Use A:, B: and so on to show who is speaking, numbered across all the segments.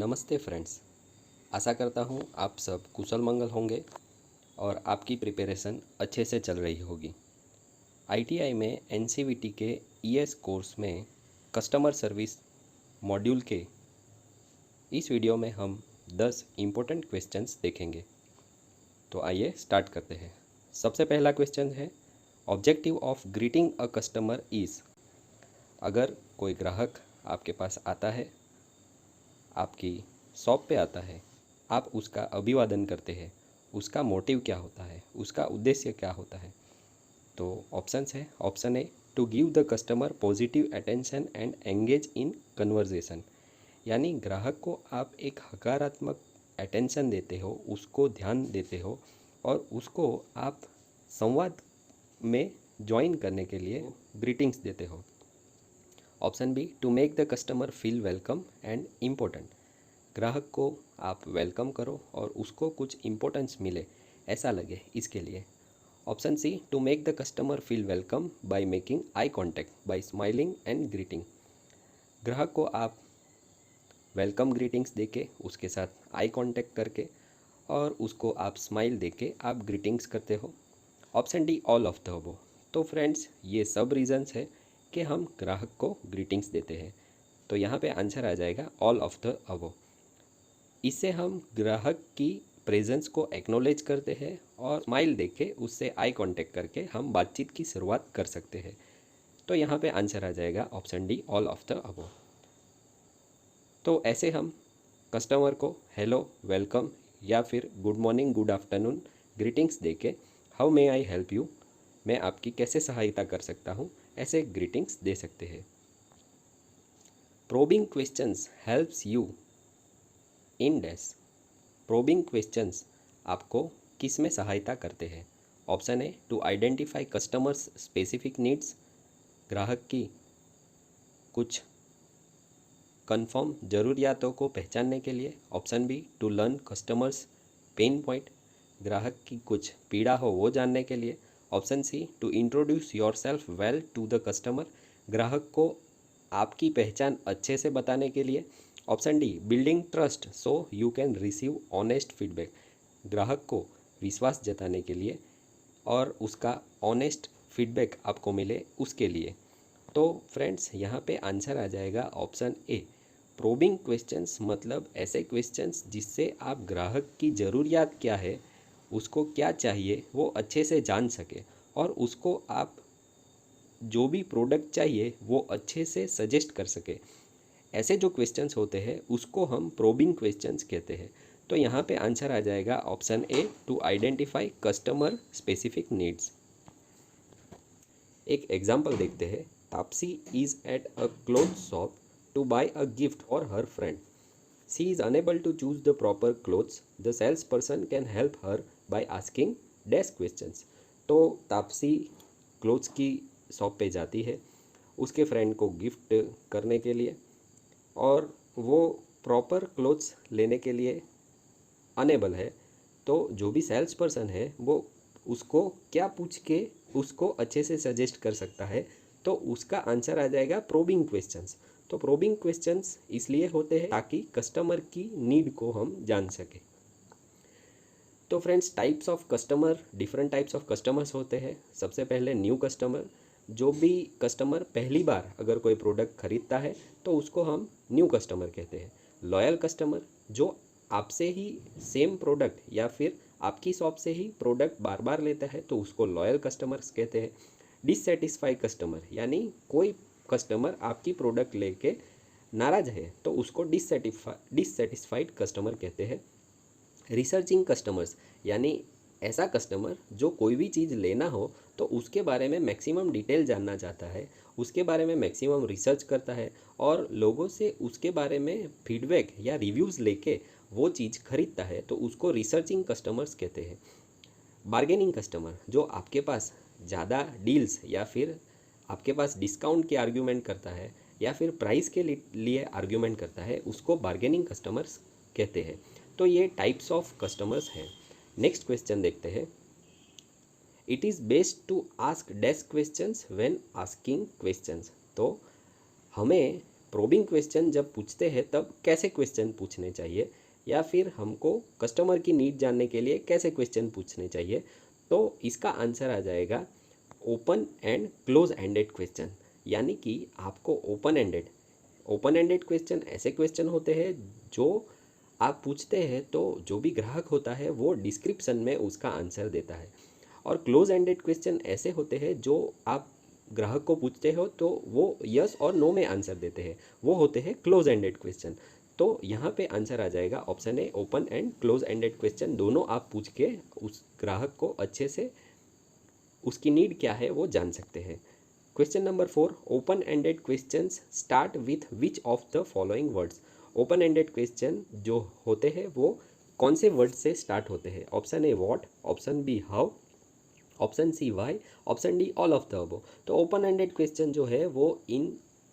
A: नमस्ते फ्रेंड्स। आशा करता हूँ आप सब कुशल मंगल होंगे और आपकी प्रिपरेशन अच्छे से चल रही होगी। आईटीआई में एनसीवीटी के ईएस कोर्स में कस्टमर सर्विस मॉड्यूल के इस वीडियो में हम 10 इम्पोर्टेंट क्वेश्चंस देखेंगे। तो आइए स्टार्ट करते हैं। सबसे पहला क्वेश्चन है, objective of greeting a customer is. अगर कोई ग्राहक आपके पास आता है, आपकी शॉप पे आता है, आप उसका अभिवादन करते हैं, उसका मोटिव क्या होता है, उसका उद्देश्य क्या होता है। तो ऑप्शंस है, option A, to give the customer positive attention and engage in conversation. यानी ग्राहक को आप एक हकारात्मक अटेंशन देते हो, उसको ध्यान देते हो और उसको आप संवाद में ज्वाइन करने के लिए ग्रीटिंग्स देते हो। Option B, to make the customer feel welcome and important. ग्राहक को आप वेलकम करो और उसको कुछ इम्पोर्टेंस मिले, ऐसा लगे, इसके लिए। Option C, to make the customer feel welcome by making eye contact by smiling and greeting. ग्राहक को आप वेलकम ग्रीटिंग्स देके, उसके साथ आई कॉन्टैक्ट करके और उसको आप स्माइल देके आप ग्रीटिंग्स करते हो। Option D, all of the above. तो फ्रेंड्स, ये सब रीज़न्स है कि हम ग्राहक को ग्रीटिंग्स देते हैं। तो यहाँ पे आंसर आ जाएगा ऑल ऑफ द अबव। इससे हम ग्राहक की प्रेजेंस को एक्नॉलेज करते हैं और स्माइल देके उससे आई कांटेक्ट करके हम बातचीत की शुरुआत कर सकते हैं। तो यहाँ पे आंसर आ जाएगा option D, all of the above. तो ऐसे हम कस्टमर को हेलो, वेलकम या फिर good morning, good afternoon greetings देके how may I help you, मैं आपकी कैसे सहायता कर सकता हूँ, ऐसे ग्रीटिंग्स दे सकते हैं। Probing questions helps you in dash. Probing questions आपको किस में सहायता करते हैं? Option A, to identify customers specific needs. ग्राहक की कुछ कंफर्म ज़रूरियातों को पहचानने के लिए। Option B, to learn customers pain point. ग्राहक की कुछ पीड़ा हो वो जानने के लिए। Option C, to introduce yourself well to the customer. ग्राहक को आपकी पहचान अच्छे से बताने के लिए। Option D, building trust so you can receive honest feedback. ग्राहक को विश्वास जताने के लिए और उसका ऑनेस्ट फीडबैक आपको मिले उसके लिए। तो फ्रेंड्स, यहाँ पे आंसर आ जाएगा ऑप्शन ए। प्रोबिंग क्वेश्चंस मतलब ऐसे क्वेश्चंस जिससे आप ग्राहक की ज़रूरियात क्या है, उसको क्या चाहिए, वो अच्छे से जान सके और उसको आप जो भी प्रोडक्ट चाहिए वो अच्छे से सजेस्ट कर सके। ऐसे जो क्वेश्चंस होते हैं उसको हम प्रोबिंग क्वेश्चंस कहते हैं। तो यहाँ पे आंसर आ जाएगा option A, to identify customer specific needs. एक एग्जाम्पल देखते हैं। Taapsee is at a cloth shop to buy a gift for her friend. She is unable to choose the proper clothes. The salesperson can help her by asking dash questions. तो Taapsee clothes की shop पे जाती है उसके friend को gift करने के लिए और वो प्रॉपर क्लोथ्स लेने के लिए अनेबल है। तो जो भी सेल्स पर्सन है वो उसको क्या पूछ के उसको अच्छे से सजेस्ट कर सकता है। तो उसका आंसर आ जाएगा प्रोबिंग क्वेश्चंस। तो प्रोबिंग क्वेश्चंस इसलिए होते हैं ताकि कस्टमर की नीड को हम जान सकें। तो friends, types of customer, different types of customers होते हैं। सबसे पहले न्यू कस्टमर। जो भी कस्टमर पहली बार अगर कोई प्रोडक्ट खरीदता है तो उसको हम न्यू कस्टमर कहते हैं। लॉयल कस्टमर, जो आपसे ही सेम प्रोडक्ट या फिर आपकी शॉप से ही प्रोडक्ट बार बार लेता है तो उसको लॉयल कस्टमर्स कहते हैं। डिससेटिस्फाइड कस्टमर, यानी कोई कस्टमर आपकी प्रोडक्ट लेके नाराज़ है तो उसको डिससेटिस्फाइड कस्टमर कहते हैं। रिसर्चिंग कस्टमर्स, यानी ऐसा कस्टमर जो कोई भी चीज़ लेना हो तो उसके बारे में मैक्सिमम डिटेल जानना चाहता है, उसके बारे में मैक्सिमम रिसर्च करता है और लोगों से उसके बारे में फीडबैक या रिव्यूज़ लेके वो चीज़ खरीदता है, तो उसको रिसर्चिंग कस्टमर्स कहते हैं। बार्गेनिंग कस्टमर, जो आपके पास ज़्यादा डील्स या फिर आपके पास डिस्काउंट के आर्ग्यूमेंट करता है या फिर प्राइस के लिए आर्ग्यूमेंट करता है, उसको बार्गेनिंग कस्टमर्स कहते हैं। तो ये टाइप्स ऑफ कस्टमर्स हैं। नेक्स्ट क्वेश्चन देखते हैं। It is best to ask dash questions when asking questions. तो हमें प्रोबिंग क्वेश्चन जब पूछते हैं तब कैसे क्वेश्चन पूछने चाहिए, या फिर हमको कस्टमर की नीड जानने के लिए कैसे क्वेश्चन पूछने चाहिए, तो इसका आंसर आ जाएगा open and close ended question. यानी कि आपको ओपन एंडेड क्वेश्चन ऐसे क्वेश्चन होते हैं जो आप पूछते हैं तो जो भी ग्राहक होता है वो डिस्क्रिप्शन में उसका आंसर देता है, और क्लोज एंडेड क्वेश्चन ऐसे होते हैं जो आप ग्राहक को पूछते हो तो वो यस और नो में आंसर देते हैं, वो होते हैं क्लोज एंडेड क्वेश्चन। तो यहाँ पे आंसर आ जाएगा option A, open and close ended question दोनों आप पूछ के उस ग्राहक को अच्छे से उसकी नीड क्या है वो जान सकते हैं। Question number 4, open ended questions start with which of the following words. Open ended question जो होते हैं वो कौन से वर्ड से स्टार्ट होते हैं? Option A what, option B how, option C why, option D all of the above. तो ओपन एंडेड क्वेश्चन जो है वो इन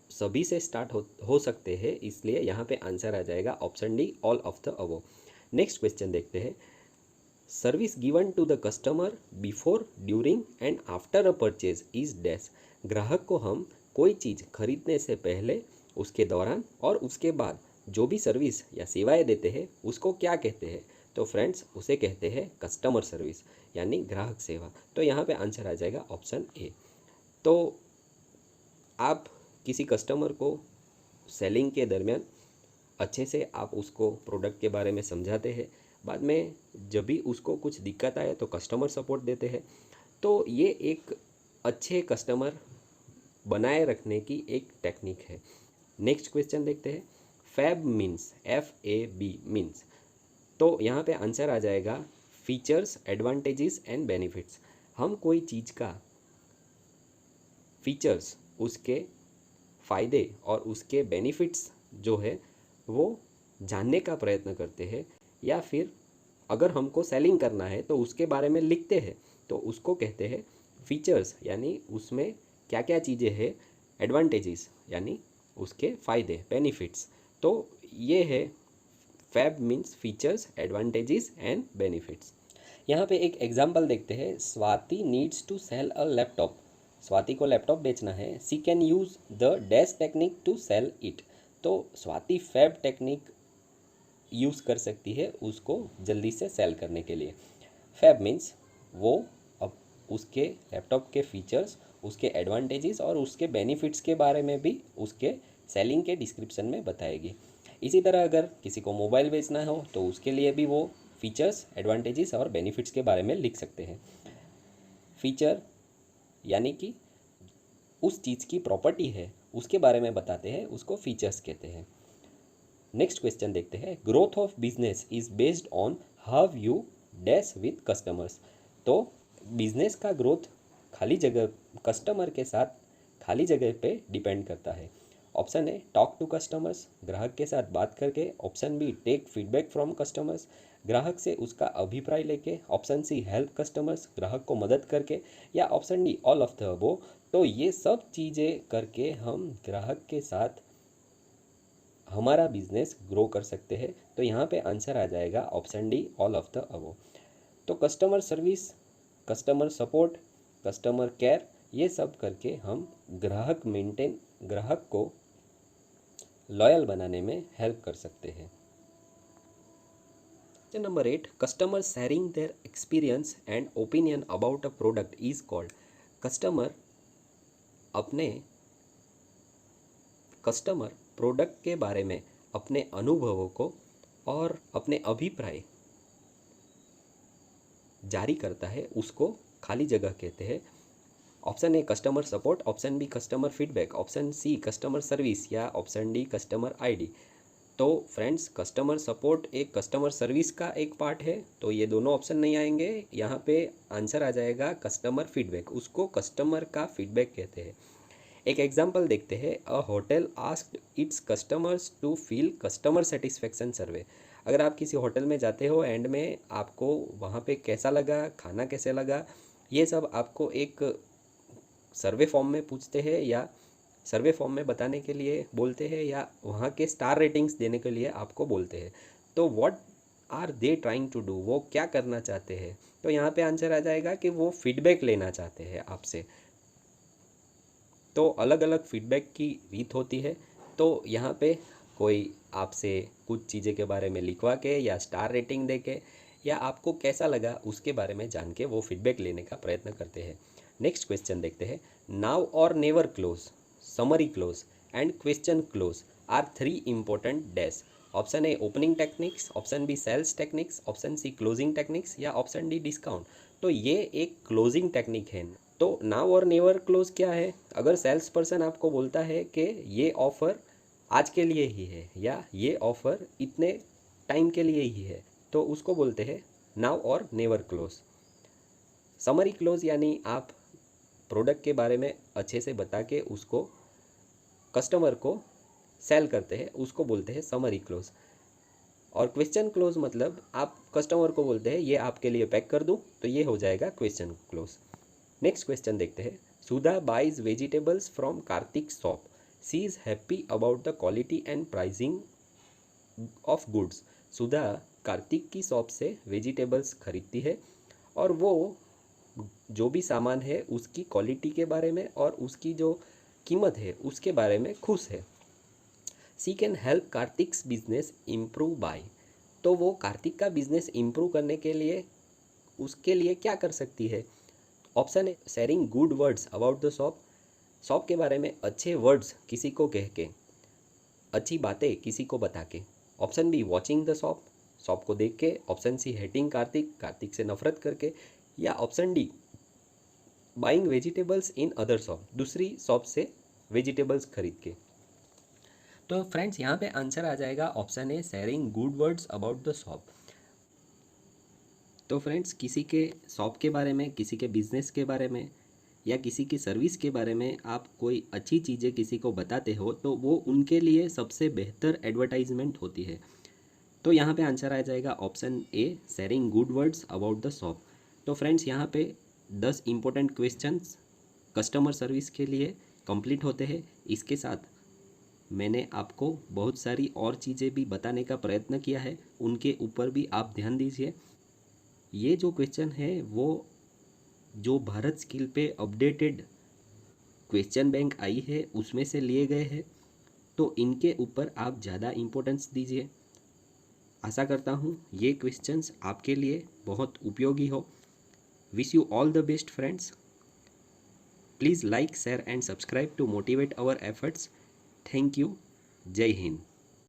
A: सभी से स्टार्ट हो सकते हैं, इसलिए यहाँ पे आंसर आ जाएगा option D all of the above. Next question देखते हैं। Service given to the customer before, during and after a purchase is dash. ग्राहक को हम कोई चीज़ खरीदने से पहले, उसके दौरान और उसके बाद जो भी सर्विस या सेवाएं देते हैं उसको क्या कहते हैं? तो फ्रेंड्स उसे कहते हैं कस्टमर सर्विस, यानी ग्राहक सेवा। तो यहाँ पे आंसर आ जाएगा ऑप्शन ए। तो आप किसी कस्टमर को सेलिंग के दरमियान अच्छे से आप उसको प्रोडक्ट के बारे में समझाते हैं, बाद में जब भी उसको कुछ दिक्कत आए तो कस्टमर सपोर्ट देते हैं। तो ये एक अच्छे कस्टमर बनाए रखने की एक टेक्निक है। नेक्स्ट क्वेश्चन देखते हैं। फैब मीन्स, FAB मीन्स, तो यहाँ पे आंसर आ जाएगा फीचर्स, एडवांटेजेस एंड बेनिफिट्स। हम कोई चीज़ का फीचर्स, उसके फ़ायदे और उसके बेनिफिट्स जो है वो जानने का प्रयत्न करते हैं, या फिर अगर हमको सेलिंग करना है तो उसके बारे में लिखते हैं, तो उसको कहते हैं फीचर्स, यानी उसमें क्या क्या चीज़ें हैं, एडवांटेजेस यानी उसके फ़ायदे, बेनिफिट्स। तो ये है FAB means features, advantages and benefits. यहाँ पे एक एग्जांपल देखते हैं। Swati needs to sell a laptop. Swati को लैपटॉप बेचना है। She can use the dash technique to sell it. तो स्वाति फैब टेक्निक यूज़ कर सकती है उसको जल्दी से सेल करने के लिए। फैब मीन्स वो अब उसके लैपटॉप के फीचर्स, उसके एडवांटेजेस और उसके बेनिफिट्स के बारे में भी उसके सेलिंग के डिस्क्रिप्शन में बताएगी। इसी तरह अगर किसी को मोबाइल बेचना हो तो उसके लिए भी वो फीचर्स, एडवांटेजेस और बेनिफिट्स के बारे में लिख सकते हैं। फीचर यानी कि उस चीज़ की प्रॉपर्टी है उसके बारे में बताते हैं, उसको फीचर्स कहते हैं। नेक्स्ट क्वेश्चन देखते हैं। Growth of business is based on how you dash with customers. तो बिजनेस का ग्रोथ खाली जगह, कस्टमर के साथ खाली जगह पे डिपेंड करता है। Option A talk to customers, ग्राहक के साथ बात करके। Option B take feedback from customers, ग्राहक से उसका अभिप्राय लेके। ऑप्शन सी हेल्प कस्टमर्स, ग्राहक को मदद करके। या option D all of the above. तो ये सब चीज़ें करके हम ग्राहक के साथ हमारा बिजनेस ग्रो कर सकते हैं। तो यहाँ पे आंसर आ जाएगा option D all of the above. तो customer service, customer support, customer care, ये सब करके हम ग्राहक को लॉयल बनाने में हेल्प कर सकते हैं। Number 8, customer sharing their experience and opinion about a product is called. Customer product के बारे में अपने अनुभवों को और अपने अभिप्राय जारी करता है, उसको खाली जगह कहते हैं। Option A customer support, option B customer feedback, option C customer service या ऑप्शन डी कस्टमर आईडी। तो फ्रेंड्स कस्टमर सपोर्ट एक कस्टमर सर्विस का एक पार्ट है, तो ये दोनों ऑप्शन नहीं आएंगे। यहाँ पे आंसर आ जाएगा कस्टमर फीडबैक, उसको कस्टमर का फीडबैक कहते हैं। एक एग्जांपल देखते हैं। A hotel asked its customers to fill customer satisfaction survey. अगर आप किसी होटल में जाते हो, एंड में आपको वहाँ पे कैसा लगा, खाना कैसे लगा, ये सब आपको एक सर्वे फॉर्म में पूछते हैं, या सर्वे फॉर्म में बताने के लिए बोलते हैं, या वहाँ के स्टार रेटिंग्स देने के लिए आपको बोलते हैं। तो what are they trying to do, वो क्या करना चाहते हैं? तो यहाँ पे आंसर आ जाएगा कि वो फीडबैक लेना चाहते हैं आपसे। तो अलग अलग फीडबैक की रीत होती है। तो यहाँ पे कोई आपसे कुछ चीज़ें के बारे में लिखवा के या स्टार रेटिंग दे के या आपको कैसा लगा उसके बारे में जान के वो फीडबैक लेने का प्रयत्न करते हैं। नेक्स्ट क्वेश्चन देखते हैं। Now or never close, summary close and question close are 3 important dash. Option A opening techniques, option B sales techniques, option C closing techniques या ऑप्शन डी डिस्काउंट। तो ये एक क्लोजिंग टेक्निक है। तो now or never close क्या है? अगर sales person आपको बोलता है कि ये ऑफ़र आज के लिए ही है या ये ऑफ़र इतने टाइम के लिए ही है, तो उसको बोलते हैं now or never close. Summary close यानी आप प्रोडक्ट के बारे में अच्छे से बता के उसको कस्टमर को सेल करते हैं, उसको बोलते हैं समरी क्लोज। और क्वेश्चन क्लोज मतलब आप कस्टमर को बोलते हैं ये आपके लिए पैक कर दूं, तो ये हो जाएगा क्वेश्चन क्लोज। नेक्स्ट क्वेश्चन देखते हैं। Sudha buys vegetables from Kartik shop, she is happy about the quality and pricing of goods. Sudha Kartik की शॉप से वेजिटेबल्स खरीदती है और वो जो भी सामान है उसकी क्वालिटी के बारे में और उसकी जो कीमत है उसके बारे में खुश है। She can help Kartik's business improve by. तो वो कार्तिक का बिजनेस इम्प्रूव करने के लिए उसके लिए क्या कर सकती है? Option A sharing good words about the shop, shop के बारे में अच्छे वर्ड्स किसी को कह के, अच्छी बातें किसी को बता के। Option B watching the shop, shop को देख के। Option C hating Kartik, Kartik से नफरत करके। या option D buying vegetables in other shop, दूसरी शॉप से वेजिटेबल्स खरीद के। तो फ्रेंड्स यहाँ पे आंसर आ जाएगा option A sharing good words about the shop. तो फ्रेंड्स किसी के शॉप के बारे में, किसी के बिजनेस के बारे में या किसी की सर्विस के बारे में आप कोई अच्छी चीज़ें किसी को बताते हो तो वो उनके लिए सबसे बेहतर एडवर्टाइजमेंट होती है। तो यहाँ पे आंसर आ जाएगा option A sharing good words about the shop. तो फ्रेंड्स यहाँ पे 10 इम्पोर्टेंट क्वेश्चंस कस्टमर सर्विस के लिए कंप्लीट होते हैं। इसके साथ मैंने आपको बहुत सारी और चीज़ें भी बताने का प्रयत्न किया है, उनके ऊपर भी आप ध्यान दीजिए। ये जो क्वेश्चन है वो जो भारत स्किल पे अपडेटेड क्वेश्चन बैंक आई है उसमें से लिए गए हैं, तो इनके ऊपर आप ज़्यादा इम्पोर्टेंस दीजिए। आशा करता हूँ ये क्वेश्चंस आपके लिए बहुत उपयोगी हो। Wish you all the best friends. Please like, share and subscribe to motivate our efforts. Thank you. जय हिंद।